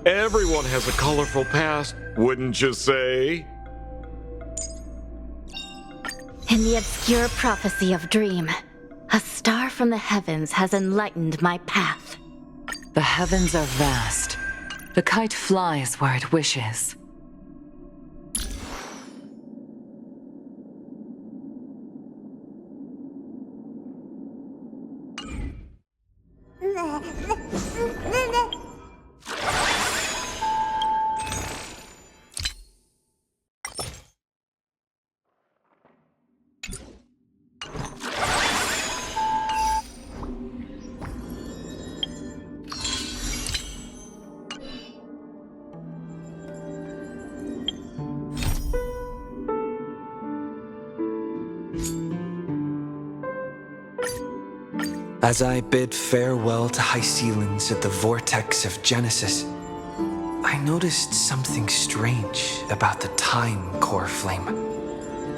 Everyone has a colorful past, wouldn't you say? In the obscure prophecy of Dream, a star from the heavens has enlightened my path. The heavens are vast. The kite flies where it wishes. As I bid farewell to high ceilings at the vortex of Genesis, I noticed something strange about the time core flame,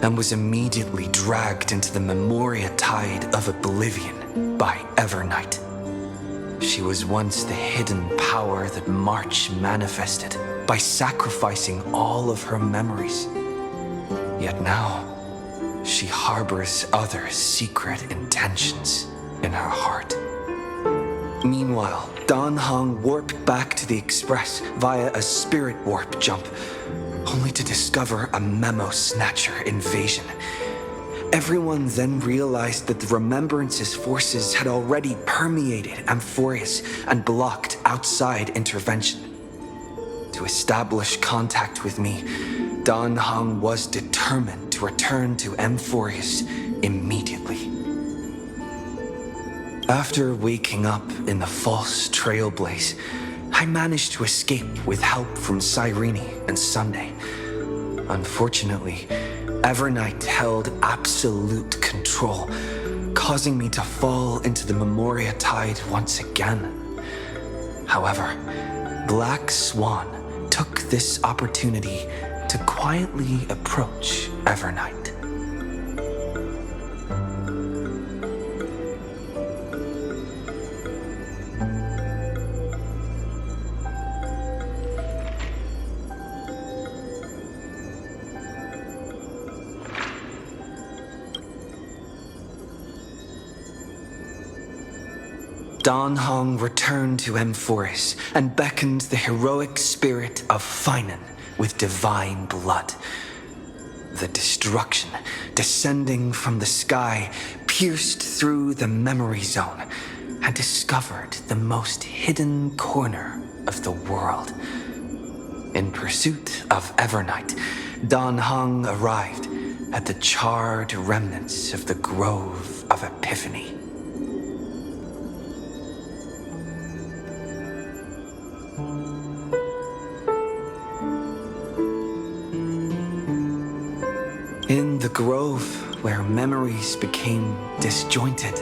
and was immediately dragged into the Memoria tide of oblivion by Evernight. She was once the hidden power that March manifested by sacrificing all of her memories. Yet now, she harbors other secret intentions in her heart. Meanwhile, Dan Heng warped back to the Express via a spirit warp jump, only to discover a Memo Snatcher invasion. Everyone then realized that the Remembrance's forces had already permeated Amphorius and blocked outside intervention. To establish contact with me, Dan Heng was determined to return to Amphorius immediately. After waking up in the false trailblaze, I managed to escape with help from Cyrene and Sunday. Unfortunately, Evernight held absolute control, causing me to fall into the Memoria tide once again. However, Black Swan took this opportunity to quietly approach Evernight. Dan Hong returned to Amphoris and beckoned the heroic spirit of Finan with divine blood. The destruction descending from the sky pierced through the memory zone and discovered the most hidden corner of the world. In pursuit of Evernight, Dan Hong arrived at the charred remnants of the Grove of Epiphany. In the grove, where memories became disjointed,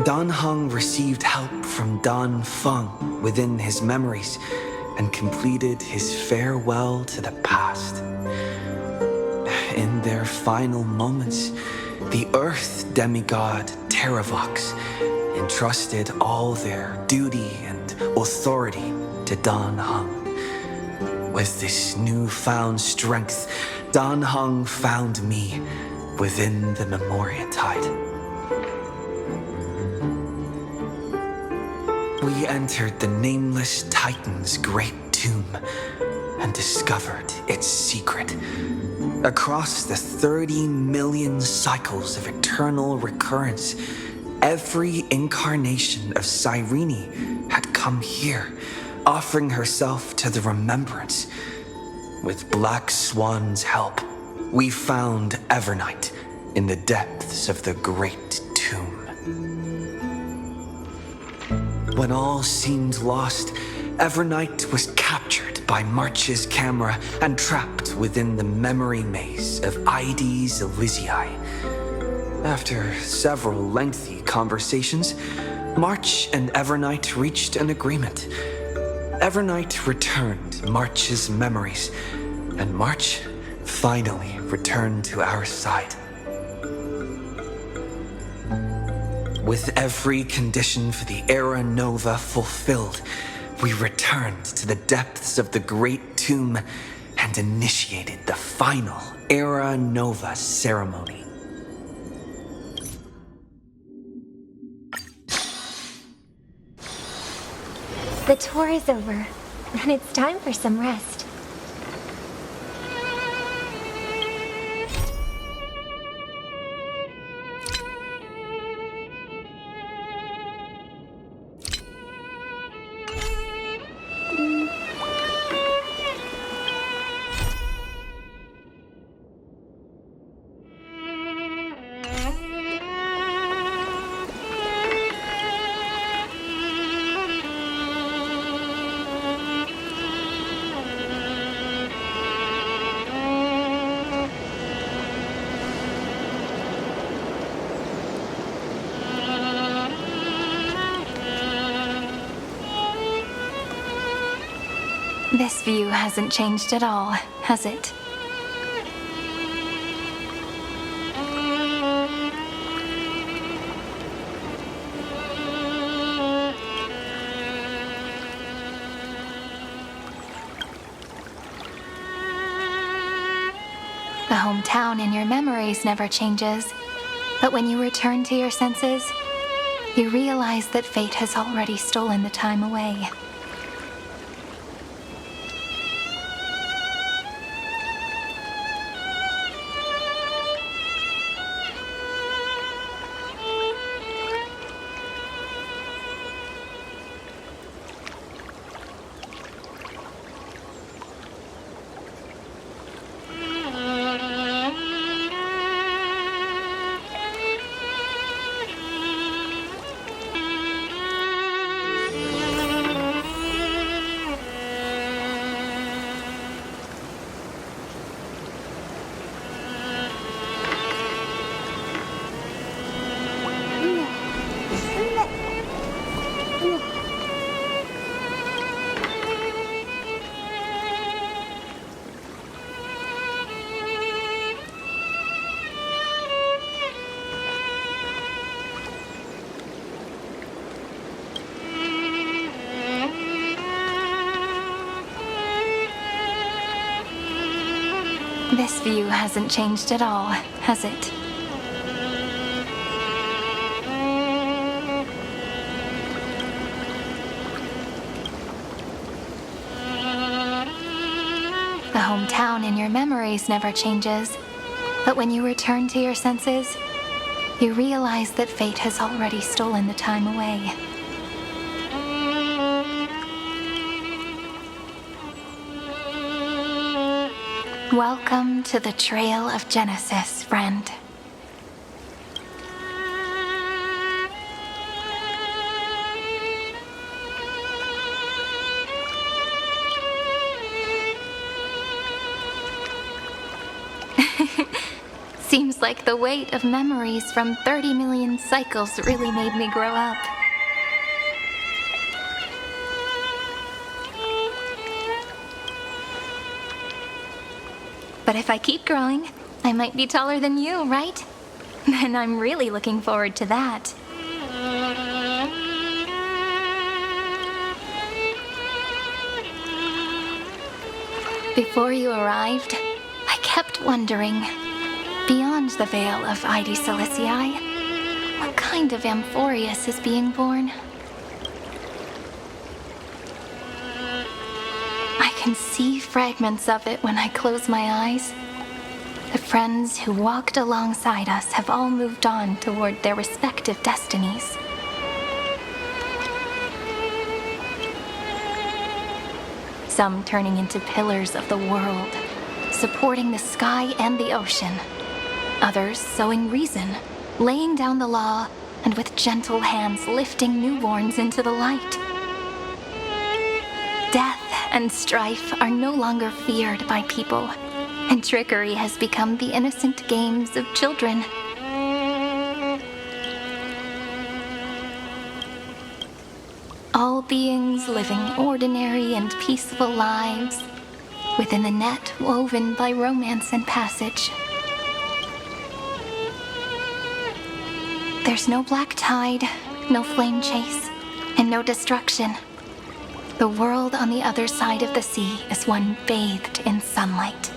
Dan Hong received help from Dan Feng within his memories and completed his farewell to the past. In their final moments, the Earth demigod Terravox entrusted all their duty and authority to Dan Hong. With this newfound strength, Dan Hong found me within the Memoria Tide. We entered the Nameless Titan's great tomb and discovered its secret. Across the 30 million cycles of eternal recurrence, every incarnation of Cyrene had come here, offering herself to the remembrance. With Black Swan's help, we found Evernight in the depths of the great tomb. When all seemed lost, Evernight was captured by March's camera and trapped within the memory maze of Ides Elysiae. After several lengthy conversations, March and Evernight reached an agreement. Evernight returned March's memories, and March finally returned to our side. With every condition for the Era Nova fulfilled, we returned to the depths of the Great Tomb and initiated the final Era Nova ceremony. The tour is over, and it's time for some rest. This view hasn't changed at all, has it? The hometown in your memories never changes, but when you return to your senses, you realize that fate has already stolen the time away. This view hasn't changed at all, has it? The hometown in your memories never changes, but when you return to your senses, you realize that fate has already stolen the time away. Welcome to the Trail of Genesis, friend. Seems like the weight of memories from 30 million cycles really made me grow up. But if I keep growing, I might be taller than you, right? And I'm really looking forward to that. Before you arrived, I kept wondering, beyond the veil of Ide Silicii, what kind of Amphorius is being born? I can see fragments of it when I close my eyes. The friends who walked alongside us have all moved on toward their respective destinies. Some turning into pillars of the world, supporting the sky and the ocean. Others sowing reason, laying down the law, and with gentle hands lifting newborns into the light. Death and strife are no longer feared by people, and trickery has become the innocent games of children. All beings living ordinary and peaceful lives within the net woven by romance and passage. There's no black tide, no flame chase, and no destruction. The world on the other side of the sea is one bathed in sunlight.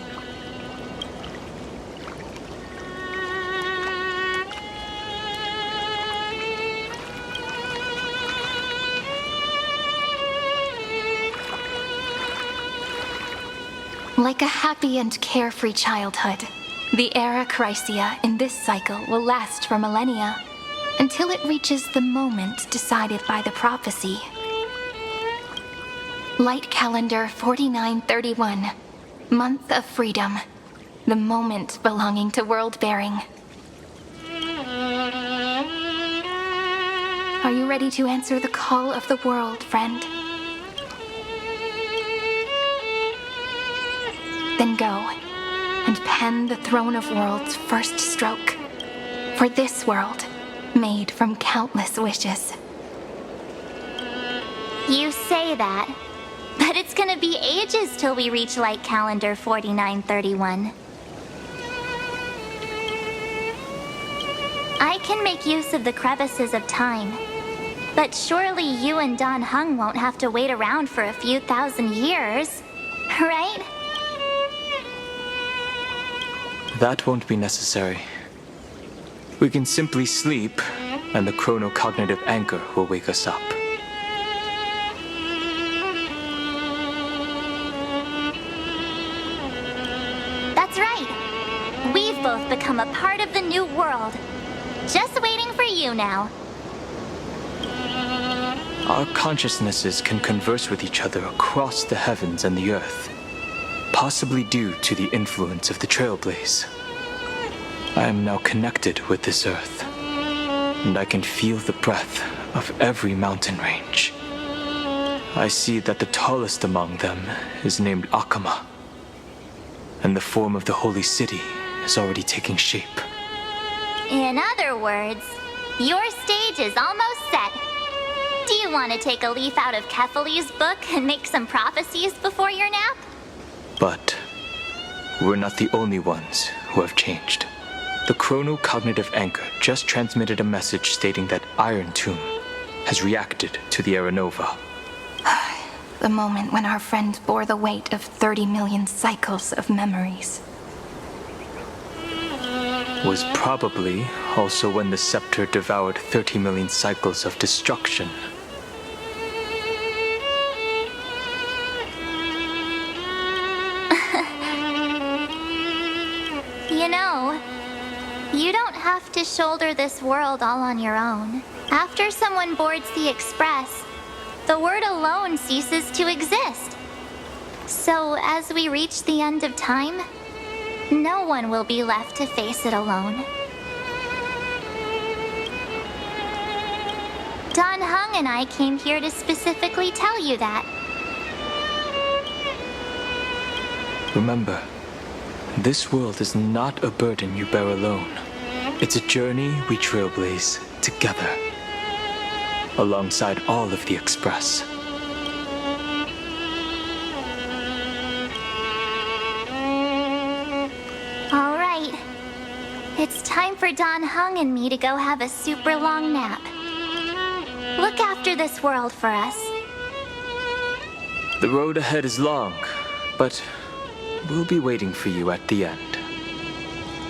Like a happy and carefree childhood, the era Chrysia in this cycle will last for millennia, until it reaches the moment decided by the prophecy. Light calendar 4931, month of freedom, the moment belonging to world-bearing. Are you ready to answer the call of the world, friend? Then go and pen the Throne of Worlds' first stroke for this world, made from countless wishes. You say that, but it's gonna be ages till we reach light calendar 4931. I can make use of the crevices of time, but surely you and Don Hung won't have to wait around for a few thousand years, right? That won't be necessary. We can simply sleep, and the chronocognitive anchor will wake us up. That's right. We've both become a part of the new world. Just waiting for you now. Our consciousnesses can converse with each other across the heavens and the earth, possibly due to the influence of the Trailblaze. I am now connected with this earth, and I can feel the breath of every mountain range. I see that the tallest among them is named Akama, and the form of the holy city is already taking shape. In other words, your stage is almost set. Do you want to take a leaf out of Kefali's book and make some prophecies before your nap? But we're not the only ones who have changed. The chronocognitive anchor just transmitted a message stating that Iron Tomb has reacted to the Aeronova. The moment when our friend bore the weight of 30 million cycles of memories. Was probably also when the scepter devoured 30 million cycles of destruction. have to shoulder this world all on your own. After someone boards the express, the word alone ceases to exist. So as we reach the end of time, no one will be left to face it alone. Don Hung and I came here to specifically tell you that. Remember, this world is not a burden you bear alone. It's a journey we trailblaze together, alongside all of the Express. All right. It's time for Don Hung and me to go have a super long nap. Look after this world for us. The road ahead is long, but we'll be waiting for you at the end.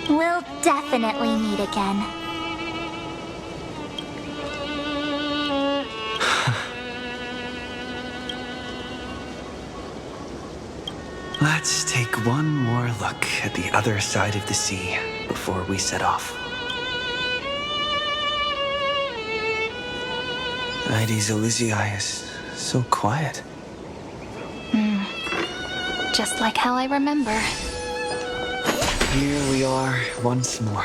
We'll definitely meet again. Let's take one more look at the other side of the sea before we set off. Heidi's Elysiae is so quiet. Just like how I remember. Here we are once more.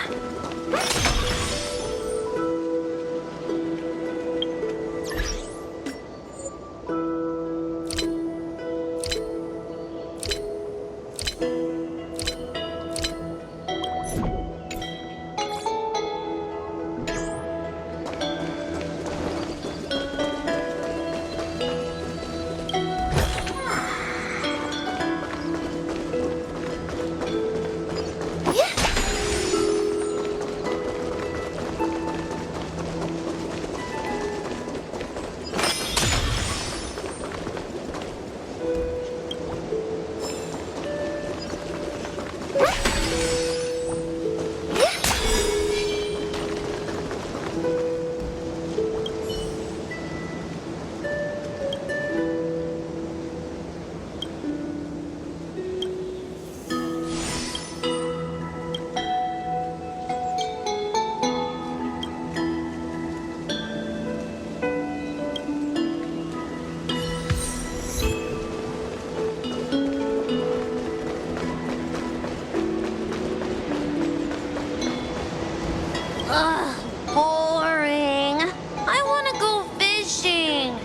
Boring. I want to go fishing.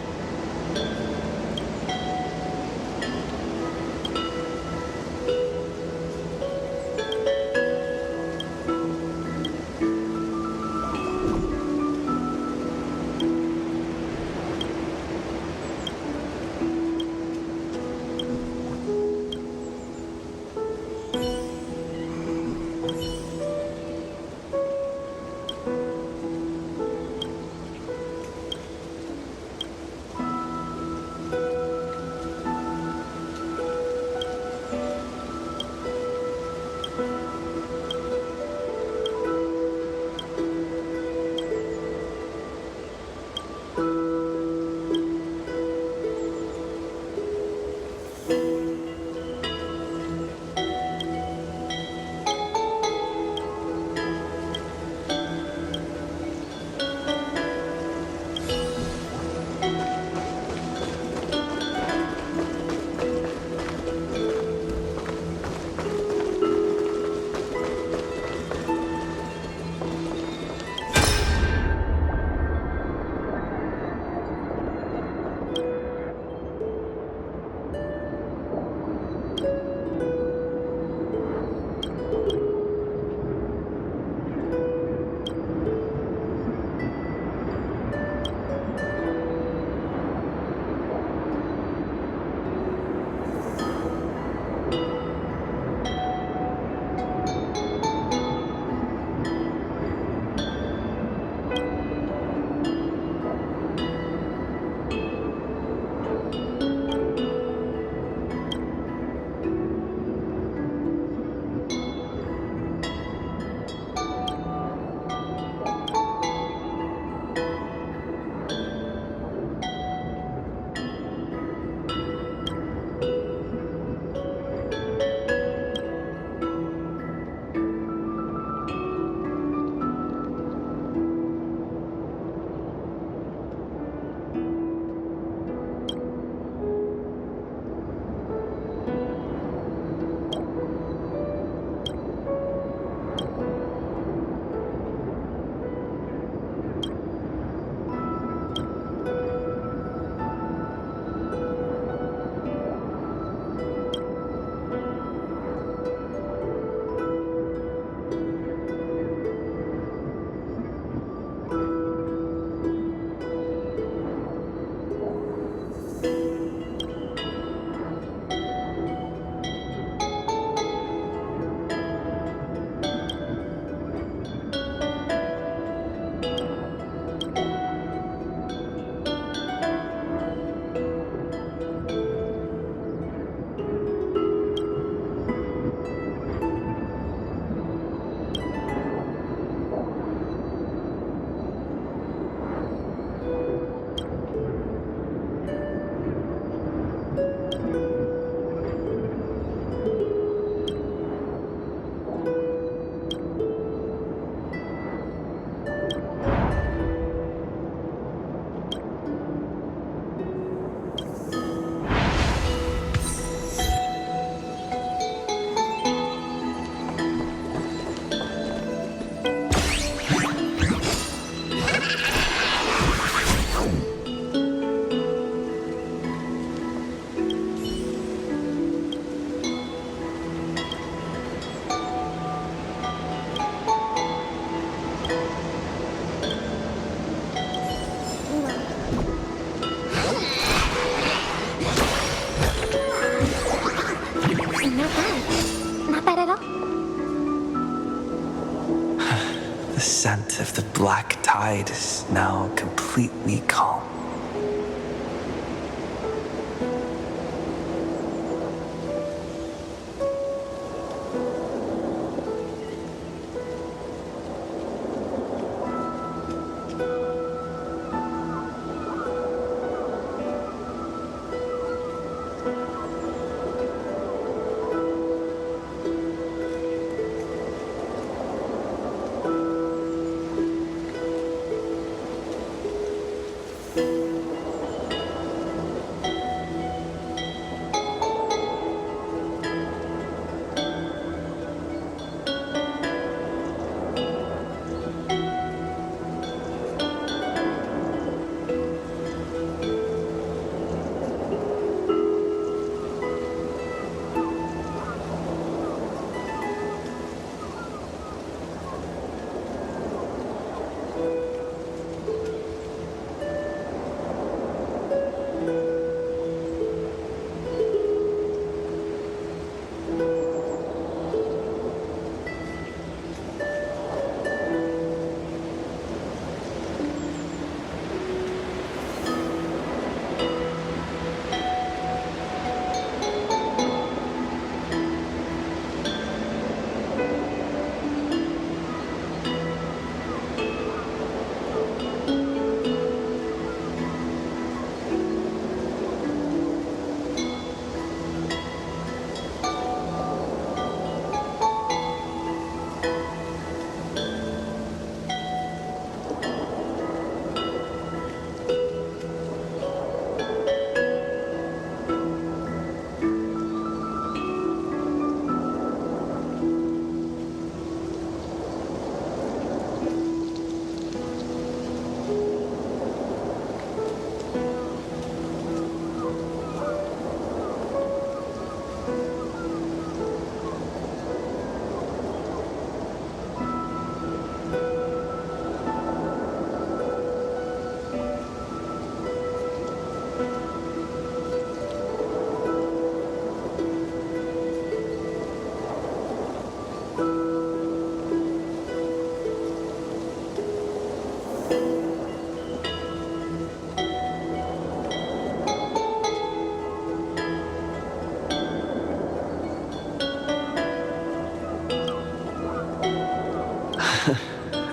Not bad. Not bad at all. The scent of the black tide is now completely calm.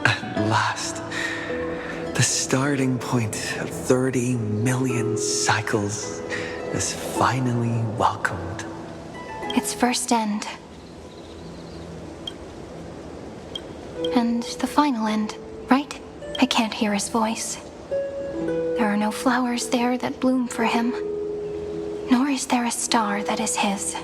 At last, the starting point of 30 million cycles is finally welcomed. Its first end. And the final end, right? I can't hear his voice. There are no flowers there that bloom for him, nor is there a star that is his.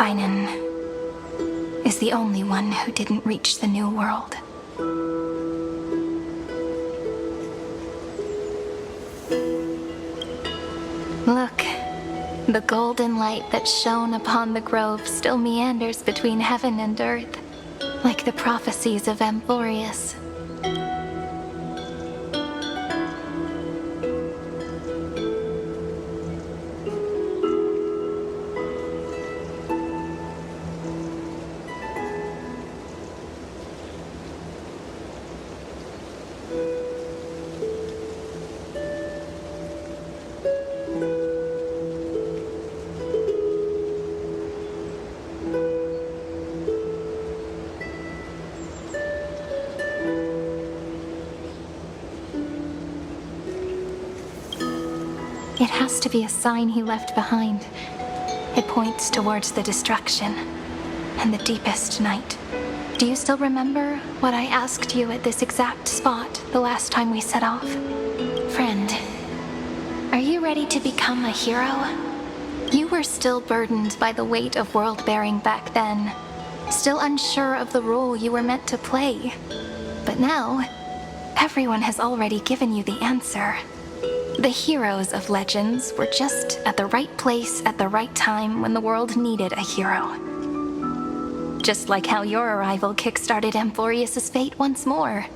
Finan is the only one who didn't reach the New World. Look, the golden light that shone upon the grove still meanders between heaven and earth, like the prophecies of Amphorius. It has to be a sign he left behind. It points towards the destruction and the deepest night. Do you still remember what I asked you at this exact spot the last time we set off? Friend, are you ready to become a hero? You were still burdened by the weight of world-bearing back then, still unsure of the role you were meant to play. But now, everyone has already given you the answer. The heroes of legends were just at the right place at the right time when the world needed a hero. Just like how your arrival kickstarted Amphorius' fate once more.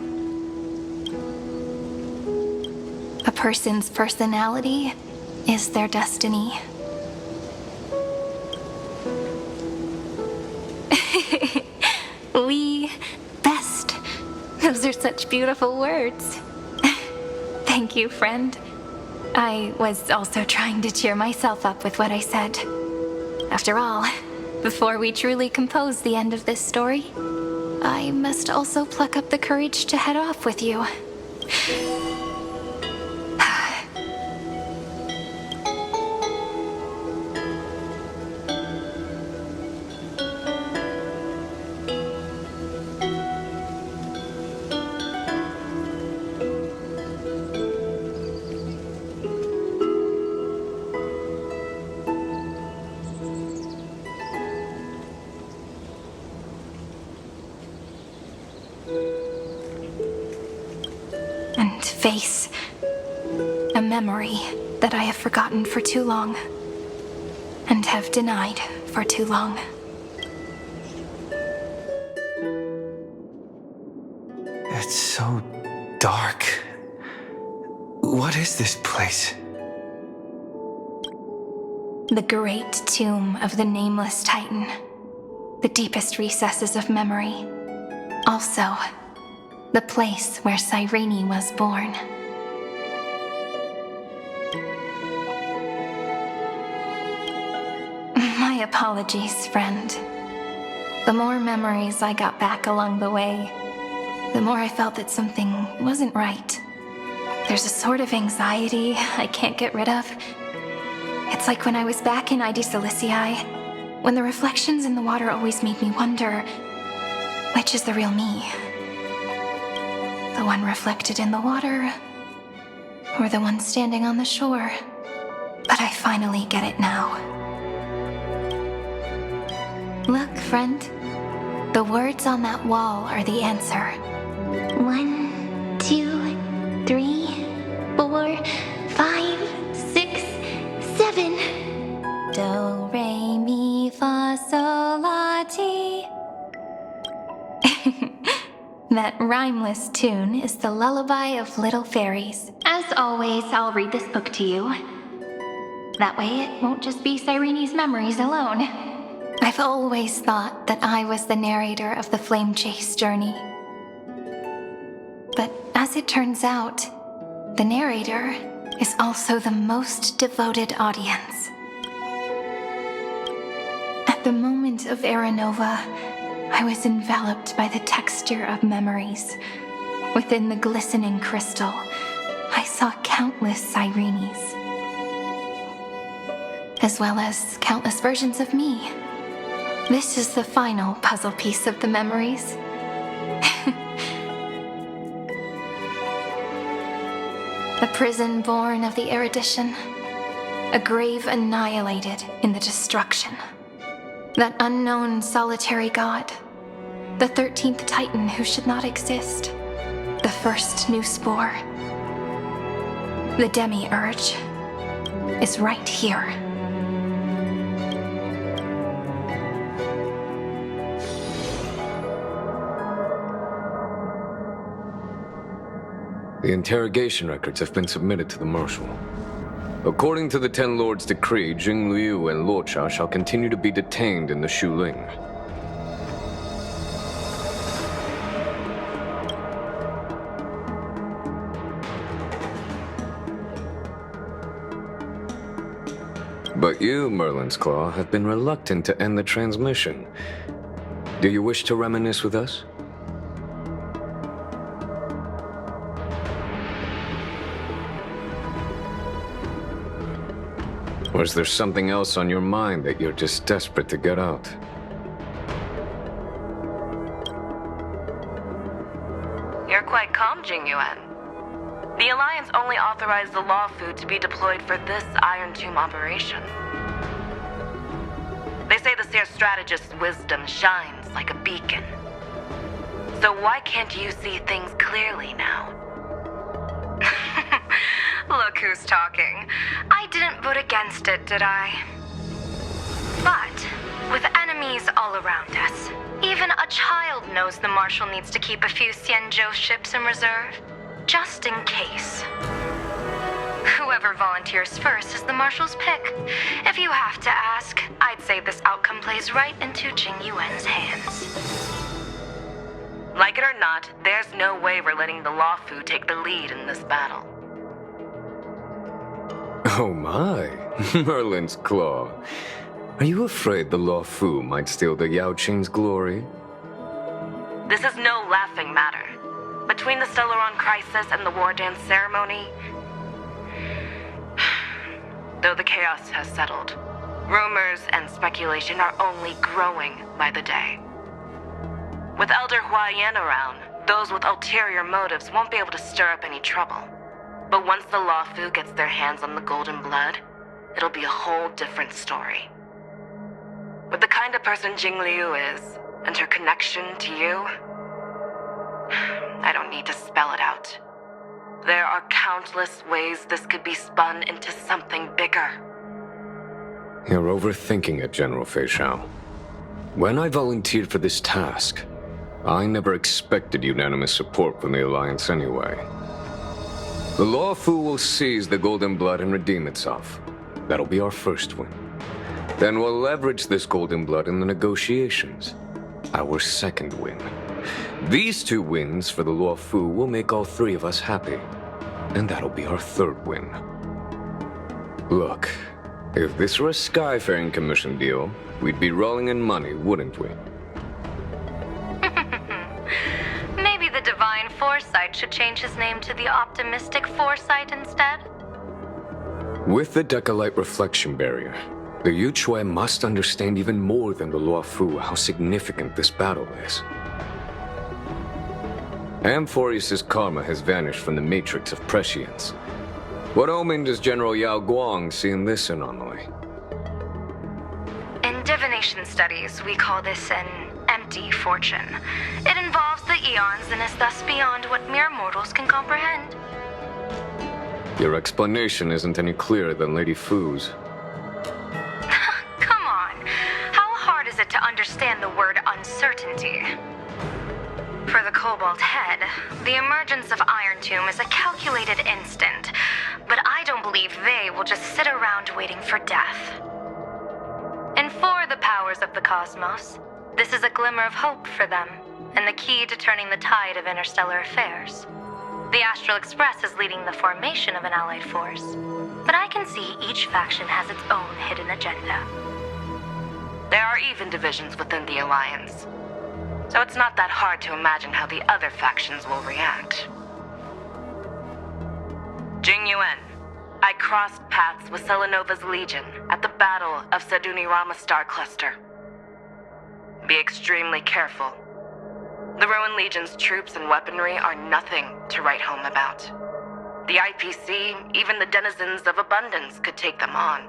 A person's personality is their destiny. We best. Those are such beautiful words. Thank you, friend. I was also trying to cheer myself up with what I said. After all, before we truly compose the end of this story, I must also pluck up the courage to head off with you. And face a memory that I have forgotten for too long and have denied for too long. It's so dark. What is this place? The great tomb of the nameless Titan. The deepest recesses of memory. Also, the place where Cyrene was born. My apologies, friend. The more memories I got back along the way, the more I felt that something wasn't right. There's a sort of anxiety I can't get rid of. It's like when I was back in ID Silicii, when the reflections in the water always made me wonder, which is the real me? The one reflected in the water, or the one standing on the shore? But I finally get it now. Look, friend. The words on that wall are the answer. 1, 2, 3, 4, 5, 6, 7. Do, re, mi, fa, sol, la, ti. That rhymeless tune is the lullaby of little fairies. As always, I'll read this book to you. That way it won't just be Cyrene's memories alone. I've always thought that I was the narrator of the Flame Chase journey. But as it turns out, the narrator is also the most devoted audience. At the moment of Aranova, I was enveloped by the texture of memories. Within the glistening crystal, I saw countless Cyrenes, as well as countless versions of me. This is the final puzzle piece of the memories. A prison born of the erudition, a grave annihilated in the destruction. That unknown solitary god, the 13th Titan who should not exist, the first new spore, the demiurge, is right here. The interrogation records have been submitted to the Marshal. According to the Ten Lords' decree, Jing Liu and Luocha shall continue to be detained in the Shuling. But you, Merlin's Claw, have been reluctant to end the transmission. Do you wish to reminisce with us? Or is there something else on your mind that you're just desperate to get out? You're quite calm, Jingyuan. The Alliance only authorized the Law Food to be deployed for this Iron Tomb operation. They say the Seer Strategist's wisdom shines like a beacon. So why can't you see things clearly now? Look who's talking. I didn't vote against it, did I? But, with enemies all around us, even a child knows the Marshal needs to keep a few Xianzhou ships in reserve, just in case. Whoever volunteers first is the Marshal's pick. If you have to ask, I'd say this outcome plays right into Jingyuan's hands. Like it or not, there's no way we're letting the Law Fu take the lead in this battle. Oh my, Merlin's Claw. Are you afraid the Law Fu might steal the Yao Qing's glory? This is no laughing matter. Between the Stellaron crisis and the War Dance ceremony, though the chaos has settled, rumors and speculation are only growing by the day. With Elder Huaiyan around, those with ulterior motives won't be able to stir up any trouble. But once the Law Fu gets their hands on the golden blood, it'll be a whole different story. With the kind of person Jing Liu is, and her connection to you, I don't need to spell it out. There are countless ways this could be spun into something bigger. You're overthinking it, General Fei Shao. When I volunteered for this task, I never expected unanimous support from the Alliance anyway. The Law Fu will seize the Golden Blood and redeem itself. That'll be our first win. Then we'll leverage this Golden Blood in the negotiations. Our second win. These 2 wins for the Law Fu will make all 3 of us happy. And that'll be our third win. Look, if this were a Skyfaring Commission deal, we'd be rolling in money, wouldn't we? Maybe the Divine Foresight should change his name to the Optimistic Foresight instead? With the Decalite Reflection Barrier, the Yuchuan must understand even more than the Law Fu how significant this battle is. Amphorius' karma has vanished from the matrix of prescience. What omen does General Yao Guang see in this anomaly? In divination studies, we call this an empty fortune. It involves the eons and is thus beyond what mere mortals can comprehend. Your explanation isn't any clearer than Lady Fu's. Come on. How hard is it to understand the word uncertainty? For the Cobalt Head, the emergence of Iron Tomb is a calculated instant, but I don't believe they will just sit around waiting for death. And for the powers of the cosmos, this is a glimmer of hope for them, and the key to turning the tide of interstellar affairs. The Astral Express is leading the formation of an allied force, but I can see each faction has its own hidden agenda. There are even divisions within the Alliance, so it's not that hard to imagine how the other factions will react. Jingyuan, I crossed paths with Selenova's Legion at the Battle of Sadunirama Star Cluster. Be extremely careful. The Ruined Legion's troops and weaponry are nothing to write home about. The IPC, even the denizens of Abundance, could take them on.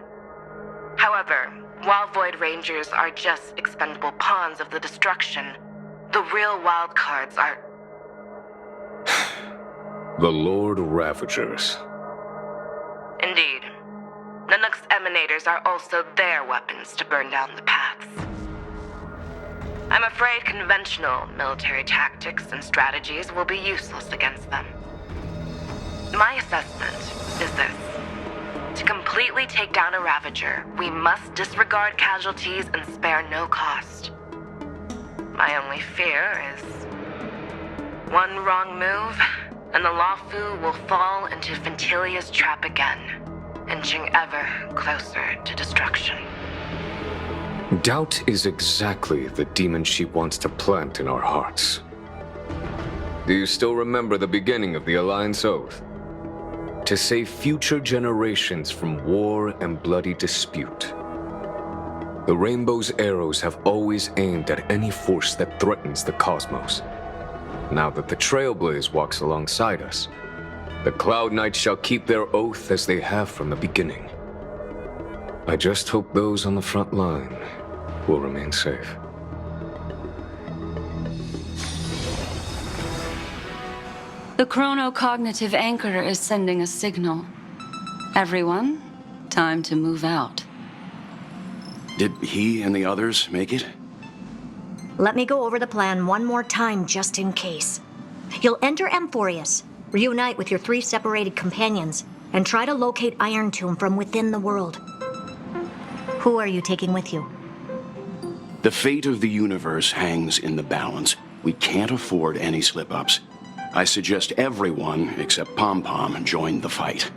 However, while Void Rangers are just expendable pawns of the destruction, the real wild cards are... The Lord Ravagers. Indeed. Nanook's emanators are also their weapons to burn down the paths. I'm afraid conventional military tactics and strategies will be useless against them. My assessment is this. To completely take down a Ravager, we must disregard casualties and spare no cost. My only fear is one wrong move, and the Law Fu will fall into Ventilia's trap again, inching ever closer to destruction. Doubt is exactly the demon she wants to plant in our hearts. Do you still remember the beginning of the Alliance Oath? to save future generations from war and bloody dispute. The Rainbow's arrows have always aimed at any force that threatens the cosmos. Now that the Trailblaze walks alongside us, the Cloud Knights shall keep their oath as they have from the beginning. I just hope those on the front line will remain safe. The chronocognitive anchor is sending a signal. Everyone, time to move out. Did he and the others make it? Let me go over the plan one more time just in case. You'll enter Amphorius, reunite with your 3 separated companions, and try to locate Iron Tomb from within the world. Who are you taking with you? The fate of the universe hangs in the balance. We can't afford any slip-ups. I suggest everyone, except Pom-Pom, join the fight.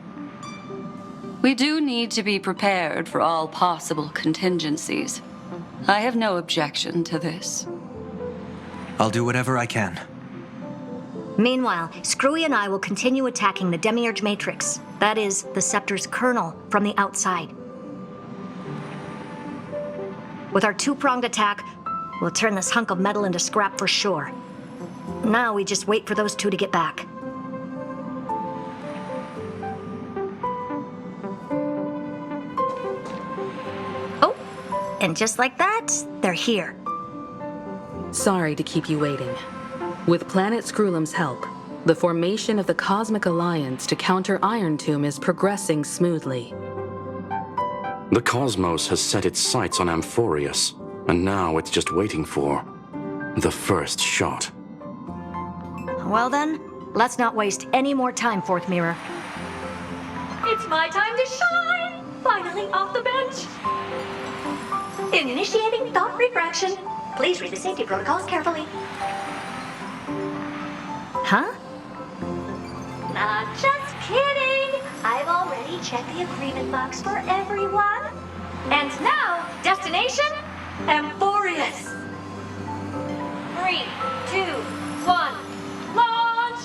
We do need to be prepared for all possible contingencies. I have no objection to this. I'll do whatever I can. Meanwhile, Screwy and I will continue attacking the Demiurge Matrix. That is, the Scepter's kernel, from the outside. With our 2-pronged attack, we'll turn this hunk of metal into scrap for sure. Now we just wait for those 2 to get back. Oh, and just like that, they're here. Sorry to keep you waiting. With Planet Screwlum's help, the formation of the Cosmic Alliance to counter Iron Tomb is progressing smoothly. The cosmos has set its sights on Amphorius, and now it's just waiting for the first shot. Well then, let's not waste any more time, Fourth Mirror. It's my time to shine! Finally off the bench! Initiating thought refraction. Please read the safety protocols carefully. Huh? Just kidding! I've already checked the agreement box for everyone. And now, destination, Amphorius. 3, 2, 1, launch!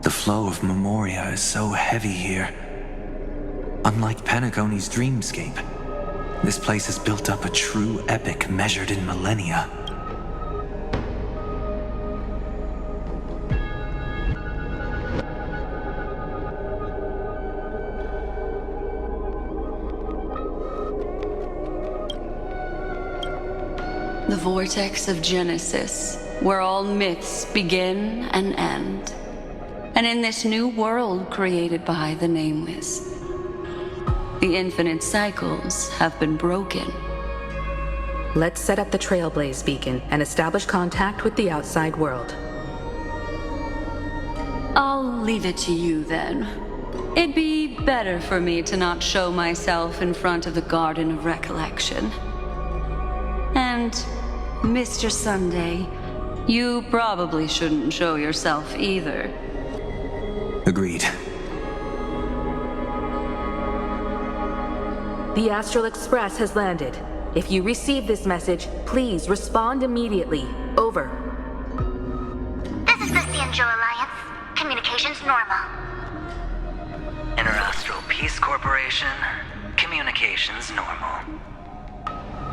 The flow of Memoria is so heavy here. Unlike Penacony's dreamscape, this place has built up a true epic measured in millennia. The vortex of Genesis, where all myths begin and end. And in this new world created by the Nameless, the infinite cycles have been broken. Let's set up the Trailblaze beacon and establish contact with the outside world. I'll leave it to you then. It'd be better for me to not show myself in front of the Garden of Recollection. And, Mr. Sunday, you probably shouldn't show yourself either. Agreed. The Astral Express has landed. If you receive this message, please respond immediately. Over. This is the Angel Alliance. Communications normal. Interastral Peace Corporation. Communications normal.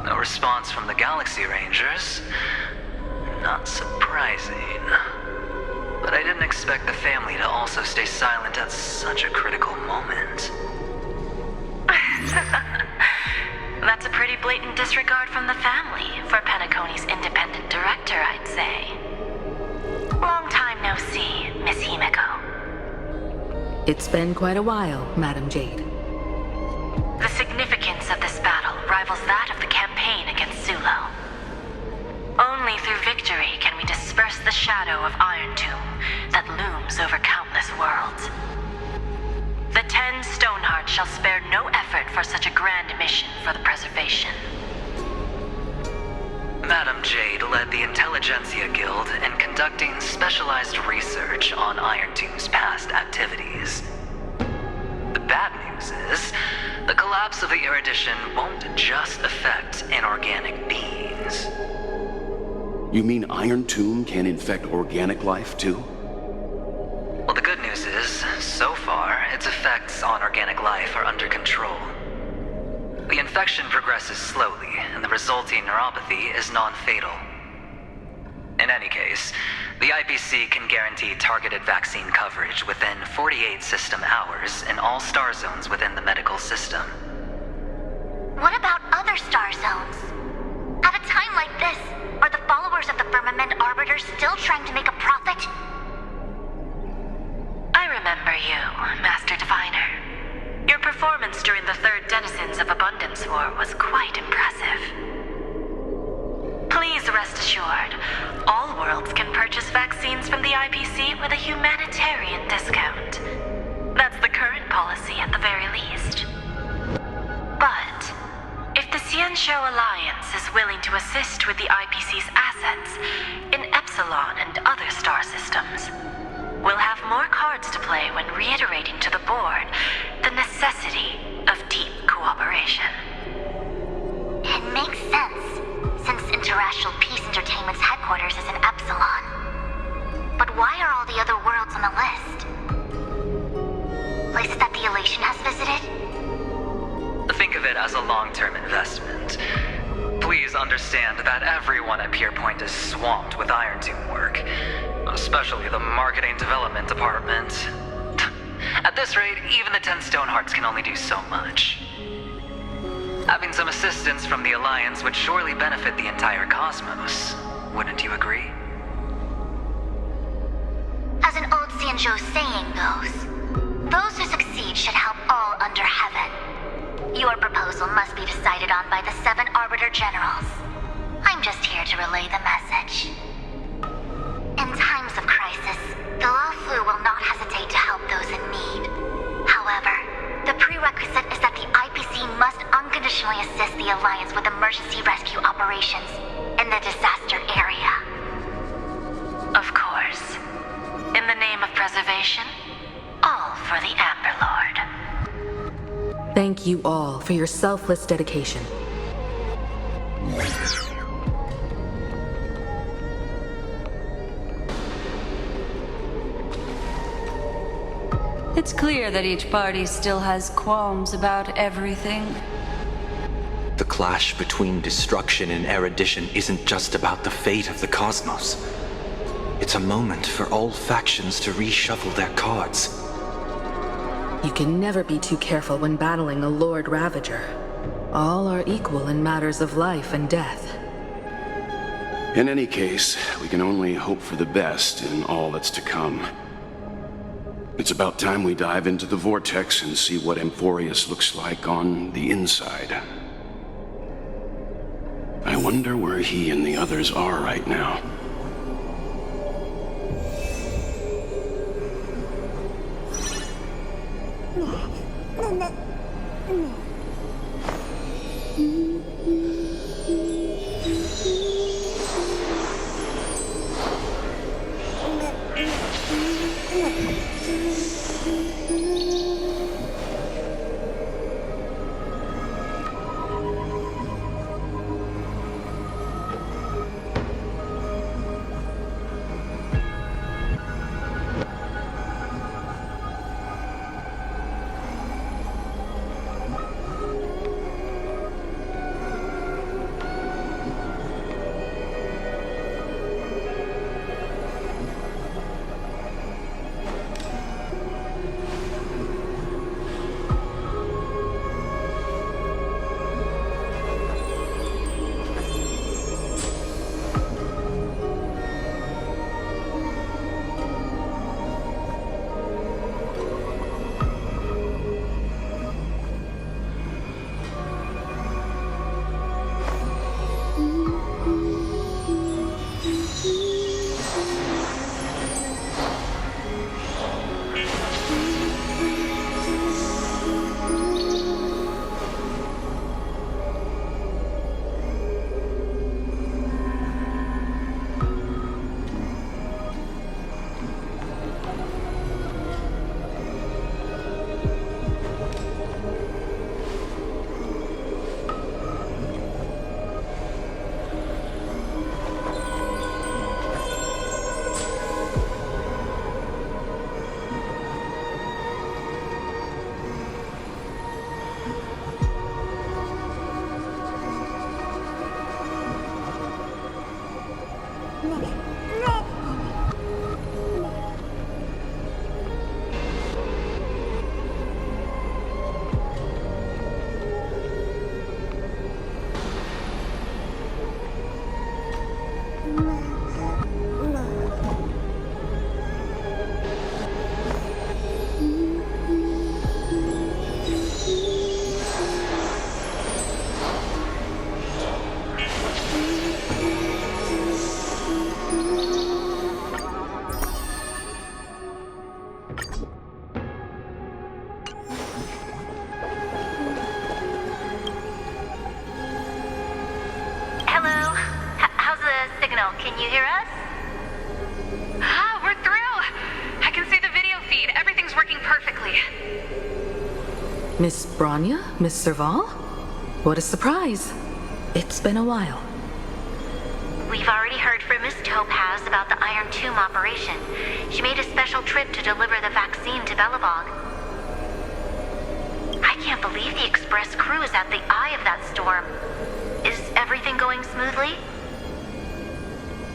No response from the Galaxy Rangers. Not surprising. But I didn't expect the family to also stay silent at such a critical moment. That's a pretty blatant disregard from the family for Penacony's independent director, I'd say. Long time no see, Miss Himeko. It's been quite a while, Madam Jade. The significance of this battle rivals that of the campaign against Sulo. Only through victory can we disperse the shadow of Iron Tomb that looms over countless worlds. The 10 Stonehearts shall spare no effort for such a grand mission for the preservation. Madam Jade led the Intelligentsia Guild in conducting specialized research on Iron Tomb's past activities. The bad news is, the collapse of the Erudition won't just affect inorganic beings. You mean Iron Tomb can infect organic life, too? Well, the good news is, so far, its effects on organic life are under control. The infection progresses slowly, and the resulting neuropathy is non-fatal. In any case, the IPC can guarantee targeted vaccine coverage within 48 system hours in all star zones within the medical system. What about other star zones? At a time like this, are the followers of the Firmament Arbiters still trying to make a profit? I remember you, Master Diviner. Your performance during the Third Denizens of Abundance War was quite impressive. Please rest assured, all worlds can purchase vaccines from the IPC with a humanitarian discount. That's the current policy at the very least. But if the Xianzhou Alliance is willing to assist with the IPC's assets in Epsilon and other star systems, we'll have more cards to play when reiterating to the board the necessity of deep cooperation. It makes sense, since Interracial Peace Entertainment's headquarters is in Epsilon. But why are all the other worlds on the list? Places that the Elation has visited? Think of it as a long-term investment. Please understand that everyone at Pierpoint is swamped with Iron Tomb work, especially the marketing development department. At this rate, even the 10 Stonehearts can only do so much. Having some assistance from the Alliance would surely benefit the entire cosmos. Wouldn't you agree? As an old Xianzhou saying goes, those who succeed should help all under heaven. Your proposal must be decided on by the 7 Arbiter Generals. I'm just here to relay the message. In times of crisis, the Luofu will not hesitate to help those in need. However, the prerequisite is that the IPC must unconditionally assist the Alliance with emergency rescue operations in the disaster area. Of course. In the name of preservation, all for the Amber Lord. Thank you all for your selfless dedication. It's clear that each party still has qualms about everything. The clash between destruction and erudition isn't just about the fate of the cosmos. It's a moment for all factions to reshuffle their cards. You can never be too careful when battling a Lord Ravager. All are equal in matters of life and death. In any case, we can only hope for the best in all that's to come. It's about time we dive into the vortex and see what Amphorius looks like on the inside. I wonder where he and the others are right now. Miss Bronya? Miss Serval? What a surprise. It's been a while. We've already heard from Miss Topaz about the Iron Tomb operation. She made a special trip to deliver the vaccine to Belobog. I can't believe the Express crew is at the eye of that storm. Is everything going smoothly?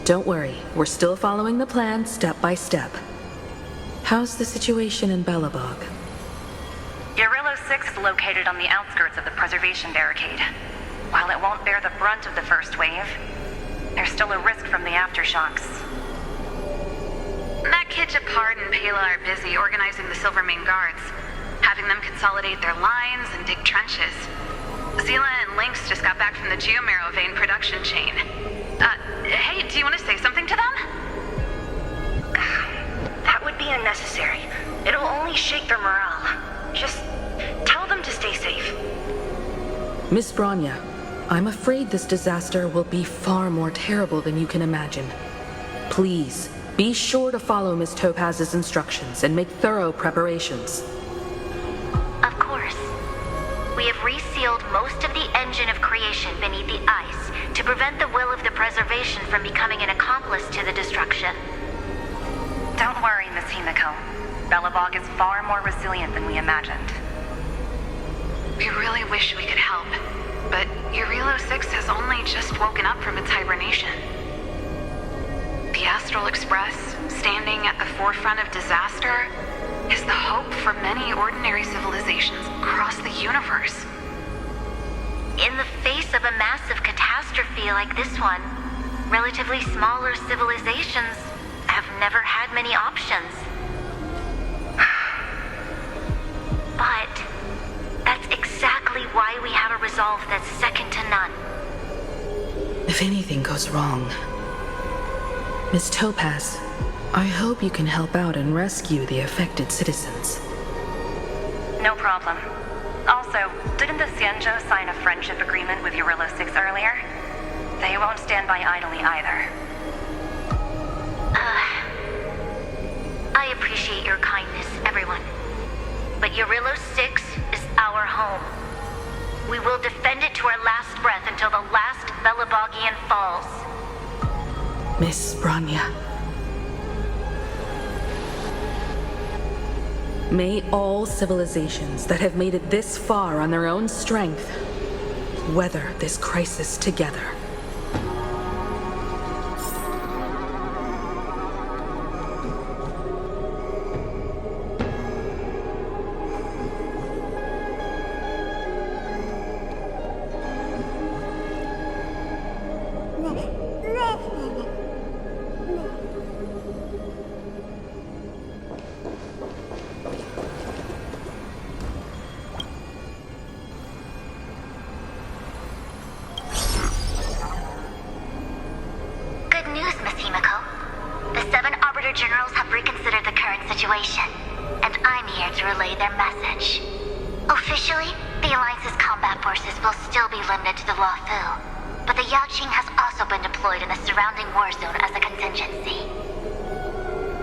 Don't worry, we're still following the plan step by step. How's the situation in Belobog? Urillo 6 is located on the outskirts of the preservation barricade. While it won't bear the brunt of the first wave, there's still a risk from the aftershocks. That kid Japard and Pela are busy organizing the Silvermane Guards, having them consolidate their lines and dig trenches. Zila and Lynx just got back from the Geomarrow vein production chain. Hey, do you want to say something to them? That would be unnecessary. It'll only shake their morale. Just tell them to stay safe. Miss Bronya, I'm afraid this disaster will be far more terrible than you can imagine. Please, be sure to follow Miss Topaz's instructions and make thorough preparations. Of course. We have resealed most of the engine of creation beneath the ice to prevent the will of the preservation from becoming an accomplice to the destruction. Don't worry, Miss Himiko. Belobog is far more resilient than we imagined. We really wish we could help, but Urillo 6 has only just woken up from its hibernation. The Astral Express, standing at the forefront of disaster, is the hope for many ordinary civilizations across the universe. In the face of a massive catastrophe like this one, relatively smaller civilizations have never had many options. But that's exactly why we have a resolve that's second to none. If anything goes wrong, Miss Topaz, I hope you can help out and rescue the affected citizens. No problem. Also, didn't the Xianzhou sign a friendship agreement with Urillo 6 earlier? They won't stand by idly either. I appreciate your kindness, everyone. But Urillo 6 is our home. We will defend it to our last breath until the last Belobogian falls. Miss Bronya. May all civilizations that have made it this far on their own strength weather this crisis together.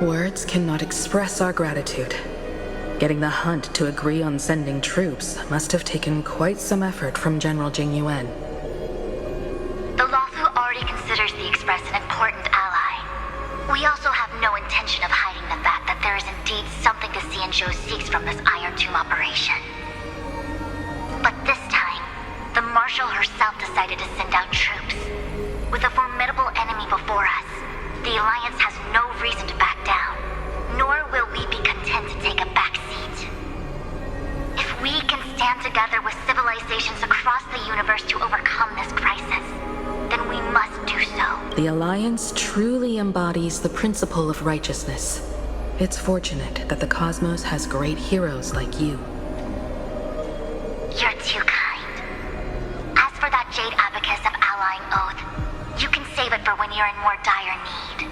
Words cannot express our gratitude. Getting the Hunt to agree on sending troops must have taken quite some effort from General Jing Yuan. The Luofu already considers the Express an important ally. We also have no intention of hiding the fact that there is indeed something the Xianzhou seeks from this Iron Tomb operation. But this time, the Marshal herself decided to send out troops. With a formidable enemy before us, the Alliance has no reason to back down, nor will we be content to take a back seat. If we can stand together with civilizations across the universe to overcome this crisis, then we must do so. The Alliance truly embodies the principle of righteousness. It's fortunate that the cosmos has great heroes like you. You're too kind. As for that Jade Abacus of Allying Oath, you can save it for when you're in more dire need.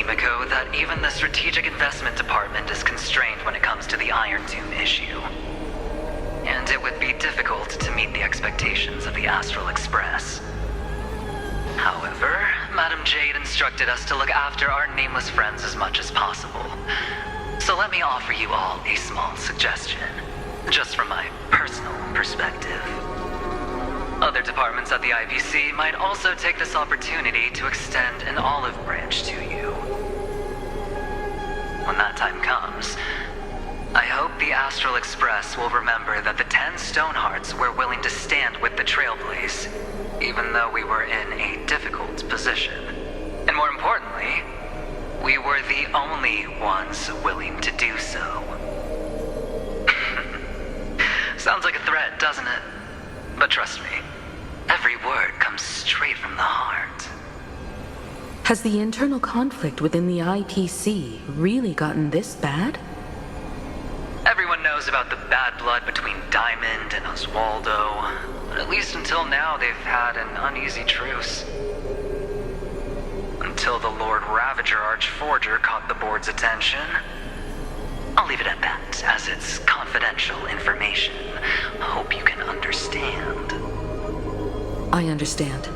Himiko, that even the Strategic Investment Department is constrained when it comes to the Iron Tomb issue. And it would be difficult to meet the expectations of the Astral Express. However, Madam Jade instructed us to look after our nameless friends as much as possible. So let me offer you all a small suggestion, just from my personal perspective. Other departments at the IPC might also take this opportunity to extend an olive branch to you. When that time comes, I hope the Astral Express will remember that the 10 Stonehearts were willing to stand with the Trailblaze, even though we were in a difficult position. And more importantly, we were the only ones willing to do so. Sounds like a threat, doesn't it? But trust me, every word comes straight from the heart. Has the internal conflict within the IPC really gotten this bad? Everyone knows about the bad blood between Diamond and Oswaldo, but at least until now they've had an uneasy truce. Until the Lord Ravager Archforger caught the board's attention. I'll leave it at that, as it's confidential information. Hope you can understand. I understand.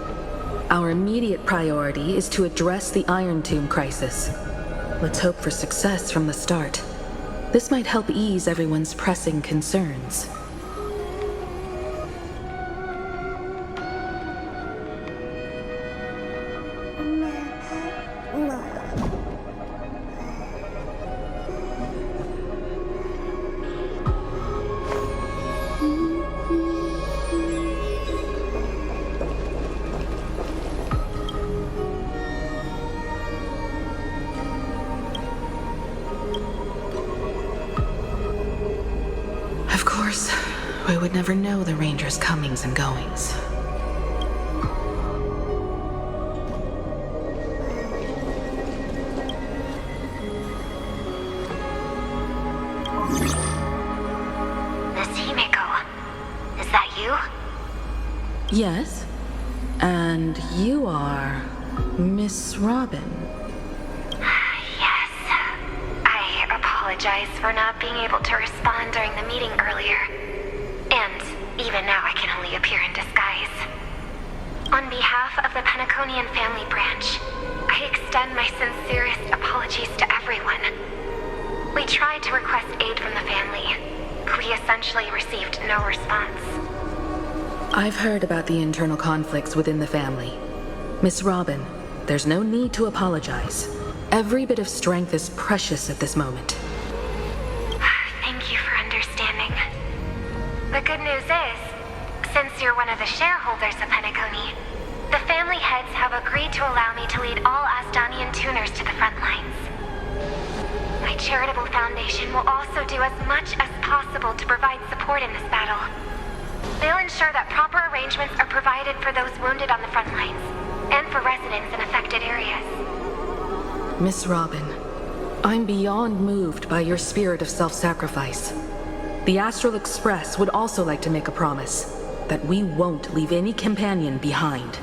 Our immediate priority is to address the Iron Tomb crisis. Let's hope for success from the start. This might help ease everyone's pressing concerns. Of course, we would never know the Ranger's comings and goings. Miss Himiko, is that you? Yes? And you are Miss Robin. Yes. I apologize for not being able to respond during the meeting earlier. And even now I can only appear in disguise. On behalf of the Penaconian family branch, I extend my sincerest apologies to everyone. We tried to request aid from the family. We essentially received no response. I've heard about the internal conflicts within the family. Miss Robin, there's no need to apologize. Every bit of strength is precious at this moment. Thank you for understanding. The good news is, since you're one of the shareholders of Penacony, the family heads have agreed to allow me to lead all Asdanian tuners to the front lines. My charitable foundation will also do as much as possible to provide support in this battle. They'll ensure that proper arrangements are provided for those wounded on the front lines, and for residents in affected areas. Miss Robin, I'm beyond moved by your spirit of self-sacrifice. The Astral Express would also like to make a promise that we won't leave any companion behind.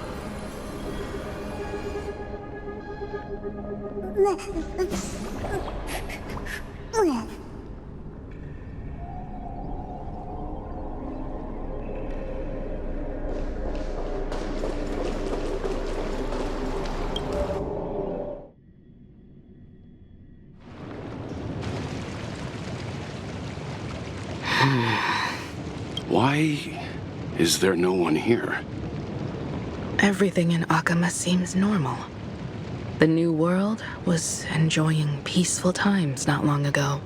Why is there no one here? Everything in Akama seems normal. The New World was enjoying peaceful times not long ago.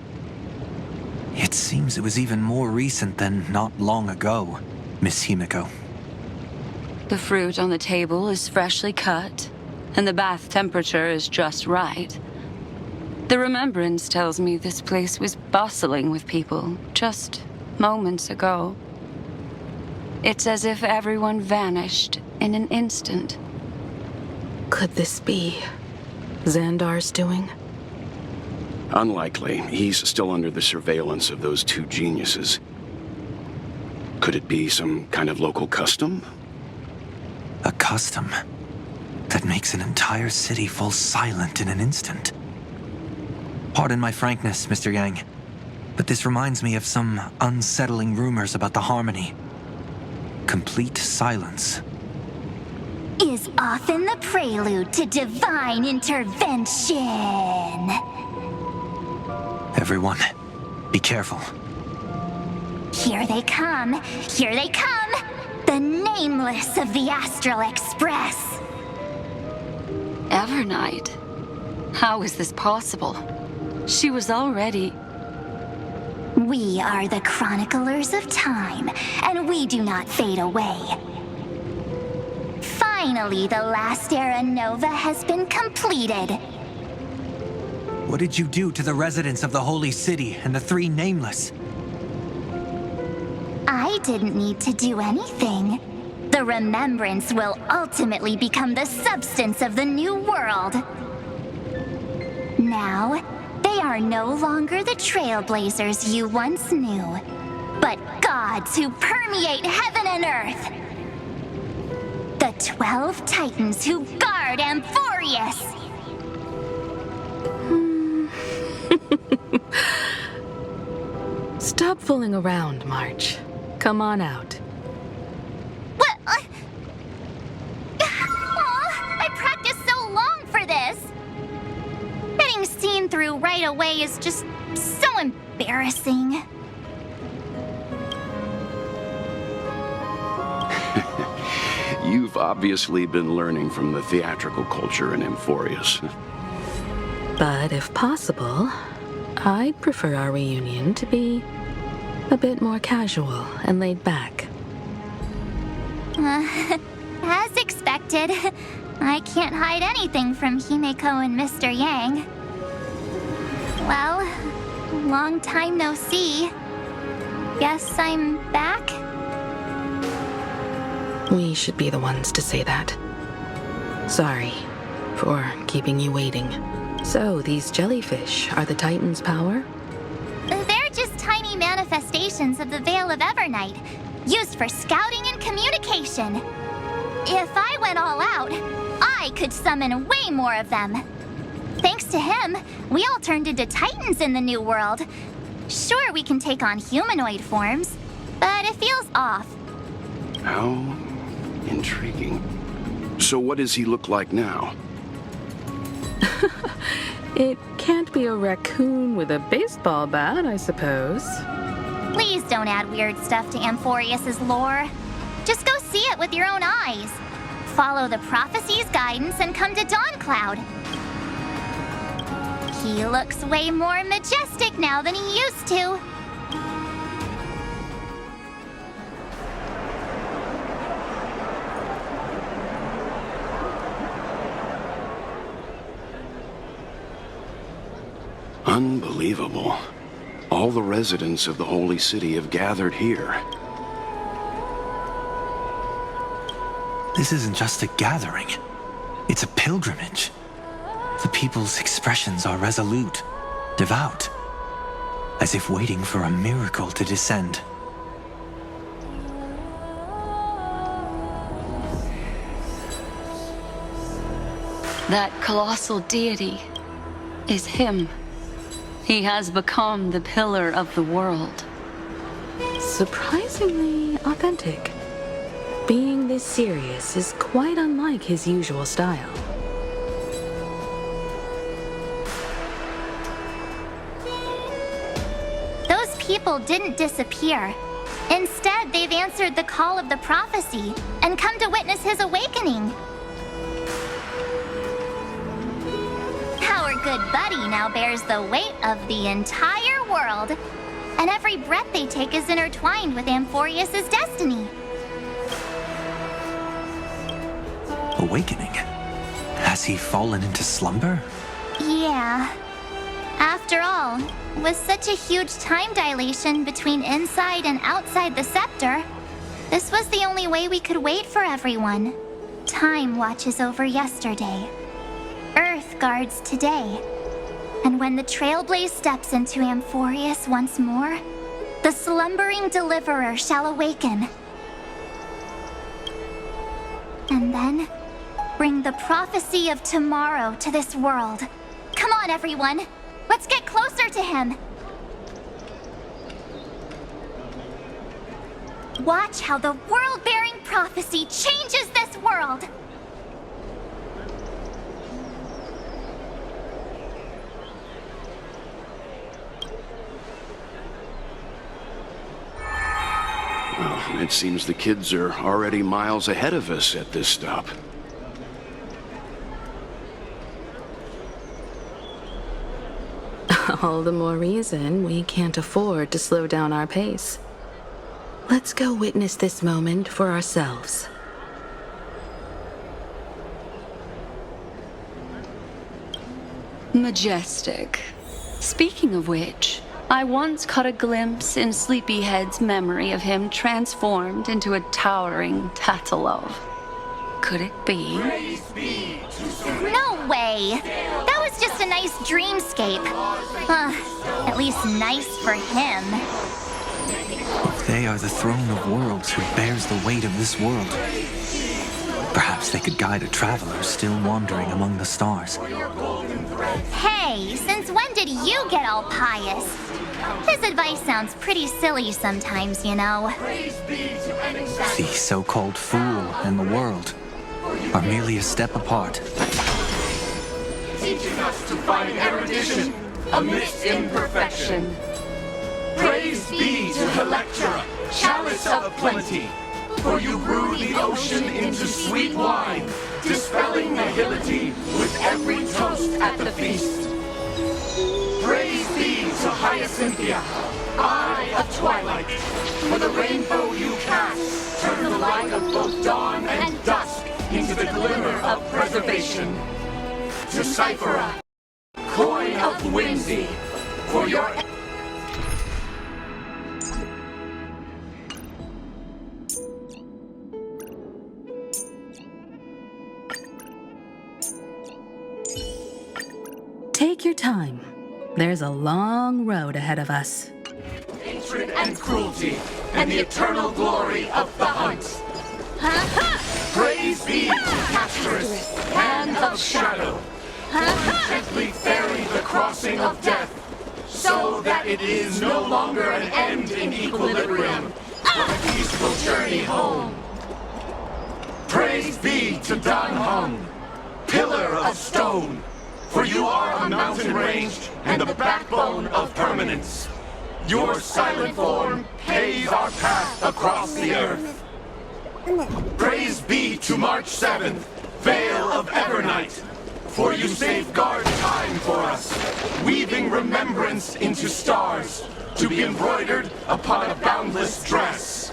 It seems it was even more recent than not long ago, Miss Himiko. The fruit on the table is freshly cut, and the bath temperature is just right. The remembrance tells me this place was bustling with people just moments ago. It's as if everyone vanished in an instant. Could this be Xandar's doing? Unlikely. He's still under the surveillance of those two geniuses. Could it be some kind of local custom? A custom? that makes an entire city fall silent in an instant. Pardon my frankness, Mr. Yang, but this reminds me of some unsettling rumors about the Harmony. Complete silence is often the prelude to divine intervention. Everyone, be careful. Here they come! Here they come! The Nameless of the Astral Express! Evernight? How is this possible? She was already... We are the Chroniclers of Time, and we do not fade away. Finally, the last era Nova has been completed. What did you do to the residents of the Holy City and the three Nameless? I didn't need to do anything. The remembrance will ultimately become the substance of the new world. Now, they are no longer the trailblazers you once knew, but gods who permeate heaven and earth. The 12 Titans who guard Amphorius. Stop fooling around, March. Come on out. What? I practiced so long for this. Getting seen through right away is just so embarrassing. You've obviously been learning from the theatrical culture in Amphorius. But if possible, I'd prefer our reunion to be a bit more casual and laid back. As expected, I can't hide anything from Himeko and Mr. Yang. Well, long time no see. Guess I'm back? We should be the ones to say that. Sorry for keeping you waiting. So, these jellyfish are the Titan's power? They're just tiny manifestations of the Veil of Evernight, used for scouting and communication. If I went all out, I could summon way more of them. Thanks to him, we all turned into Titans in the new world. Sure, we can take on humanoid forms, but it feels off. How intriguing. So what does he look like now? It can't be a raccoon with a baseball bat, I suppose. Please don't add weird stuff to Amphorius's lore. Just go see it with your own eyes. Follow the prophecy's guidance and come to Dawncloud. He looks way more majestic now than he used to. Unbelievable. All the residents of the Holy City have gathered here. This isn't just a gathering. It's a pilgrimage. The people's expressions are resolute, devout, as if waiting for a miracle to descend. That colossal deity is him. He has become the pillar of the world. Surprisingly authentic. Being this serious is quite unlike his usual style. Those people didn't disappear. Instead, they've answered the call of the prophecy and come to witness his awakening. Our good buddy now bears the weight of the entire world, and every breath they take is intertwined with Amphorius' destiny. Awakening? Has he fallen into slumber? Yeah. After all, with such a huge time dilation between inside and outside the scepter, this was the only way we could wait for everyone. Time watches over yesterday. Earth guards today. And when the Trailblaze steps into Amphorius once more, the slumbering deliverer shall awaken. And then, bring the prophecy of tomorrow to this world. Come on, everyone. Let's get closer to him. Watch how the world-bearing prophecy changes this world. Well, it seems the kids are already miles ahead of us at this stop. All the more reason we can't afford to slow down our pace. Let's go witness this moment for ourselves. Majestic. Speaking of which, I once caught a glimpse in Sleepyhead's memory of him transformed into a towering Tatalov. Could it be? No way! That was just a nice dreamscape. At least nice for him. They are the throne of worlds who bears the weight of this world. Perhaps they could guide a traveler still wandering among the stars. Hey, since when did you get all pious? His advice sounds pretty silly sometimes, you know. The so-called fool and the world are merely a step apart. Teaching us to find erudition amidst imperfection. Praise be to Electra, chalice of plenty, for you brew the ocean into sweet wine, dispelling nihility with every toast at the feast. Praise be to Hyacinthia, eye of twilight, for the rainbow you cast turn the light of both dawn and dusk into the glimmer of preservation. To Cyphera, coin of whimsy, for your Take your time. There's a long road ahead of us. hatred and cruelty, and the eternal glory of the hunt. Praise be to Castorus, hand of shadow, for you gently ferry the crossing of death, so that it is no longer an end in equilibrium, but a peaceful journey home. Praise be to Dan Hung, pillar of stone, for you are a mountain range and the backbone of permanence. Your silent form paves our path across the earth. Praise be to March 7th, Veil of Evernight, for you safeguard time for us, weaving remembrance into stars, to be embroidered upon a boundless dress.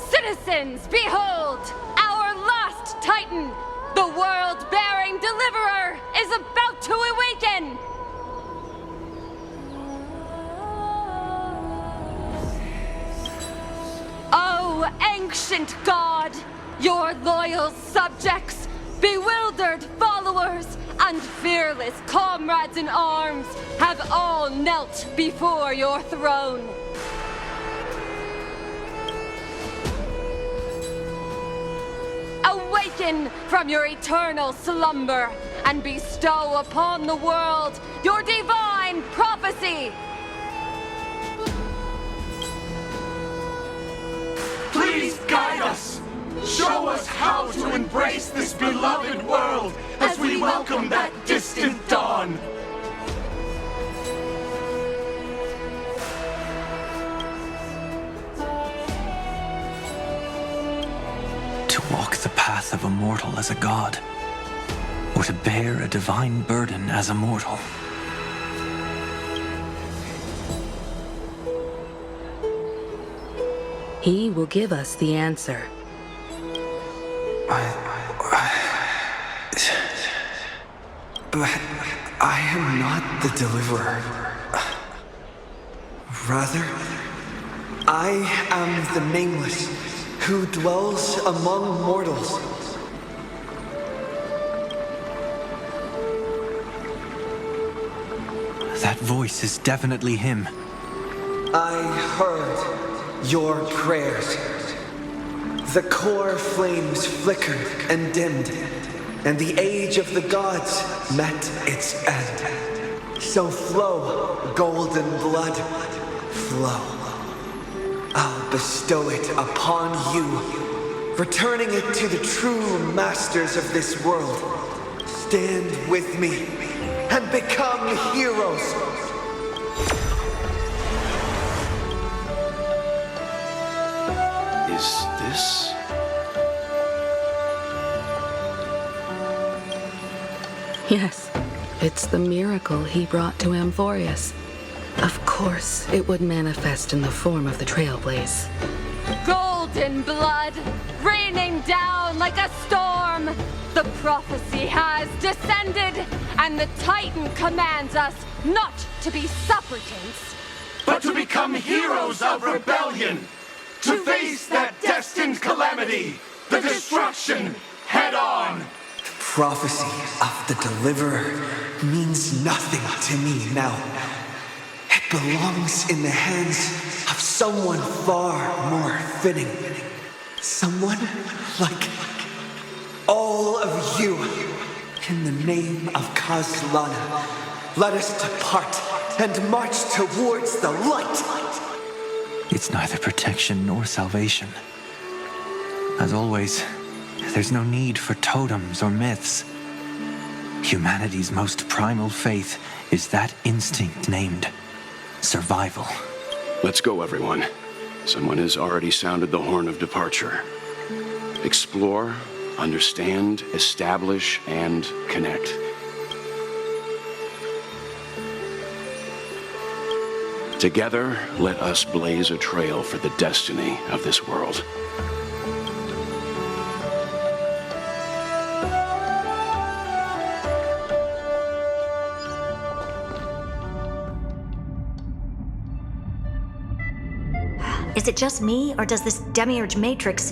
Citizens, behold! Our last Titan, the world-bearing deliverer, is about to awaken! Oh, ancient god! Your loyal subjects, bewildered followers, and fearless comrades in arms have all knelt before your throne. Awaken from your eternal slumber and bestow upon the world your divine prophecy! Please guide us! Show us how to embrace this beloved world as we welcome that distant dawn! To walk the path of a mortal as a god, or to bear a divine burden as a mortal. He will give us the answer. But I am not the deliverer. Rather, I am the nameless, who dwells among mortals. That voice is definitely him. I heard your prayers. The core flames flickered and dimmed, and the age of the gods met its end. So flow, golden blood, flow. I'll bestow it upon you, returning it to the true masters of this world. Stand with me and become heroes. Is this? Yes, it's the miracle he brought to Amphorius. Of course, it would manifest in the form of the Trailblaze. Golden blood, raining down like a storm. The prophecy has descended, and the Titan commands us not to be supplicants, but to become heroes of rebellion, to face that destined calamity, the destruction, head on. The prophecy of the Deliverer means nothing to me now. It belongs in the hands of someone far more fitting. Someone like all of you. In the name of Kazlana, let us depart and march towards the light. It's neither protection nor salvation. As always, there's no need for totems or myths. Humanity's most primal faith is that instinct named survival. Let's go, everyone. Someone has already sounded the horn of departure. Explore, understand, establish, and connect. Together, let us blaze a trail for the destiny of this world. Is it just me, or does this demiurge matrix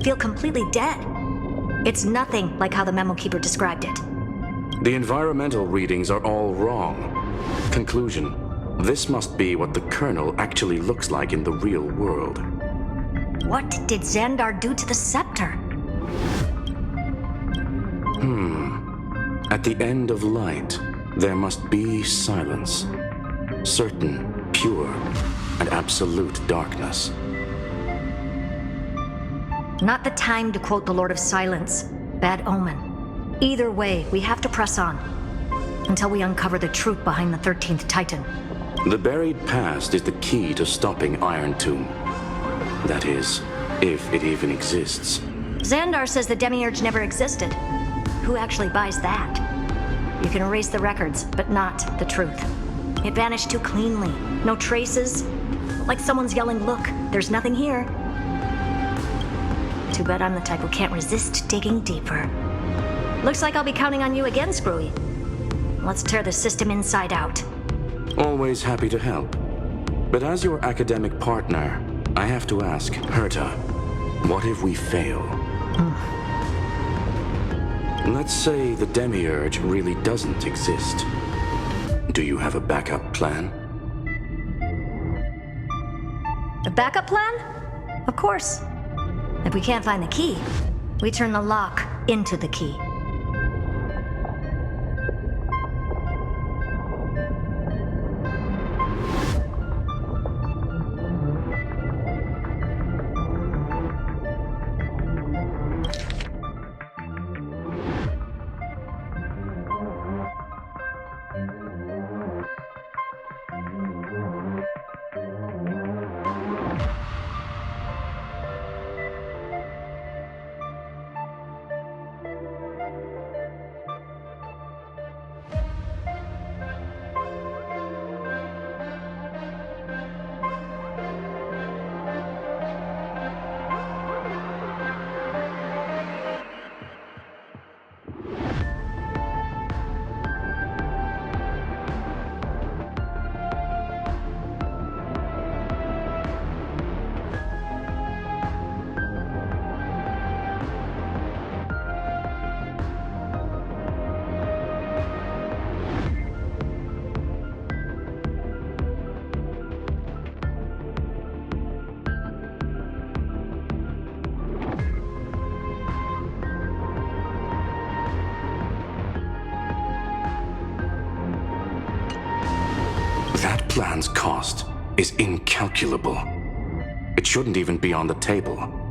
feel completely dead? It's nothing like how the memo keeper described it. The environmental readings are all wrong. Conclusion: this must be what the kernel actually looks like in the real world. What did Xandar do to the scepter? At the end of light, there must be silence. Certain, pure, and absolute darkness. Not the time to quote the Lord of Silence. Bad omen. Either way, we have to press on until we uncover the truth behind the 13th Titan. The buried past is the key to stopping Iron Tomb. That is, if it even exists. Xandar says the demiurge never existed. Who actually buys that? You can erase the records, but not the truth. It vanished too cleanly. No traces. Like someone's yelling, "Look, there's nothing here." Too bad I'm the type who can't resist digging deeper. Looks like I'll be counting on you again, Screwy. Let's tear the system inside out. Always happy to help. But as your academic partner, I have to ask, Herta, what if we fail? Let's say the demiurge really doesn't exist. Do you have a backup plan? A backup plan? Of course. If we can't find the key, we turn the lock into the key. plan's cost is incalculable. It shouldn't even be on the table.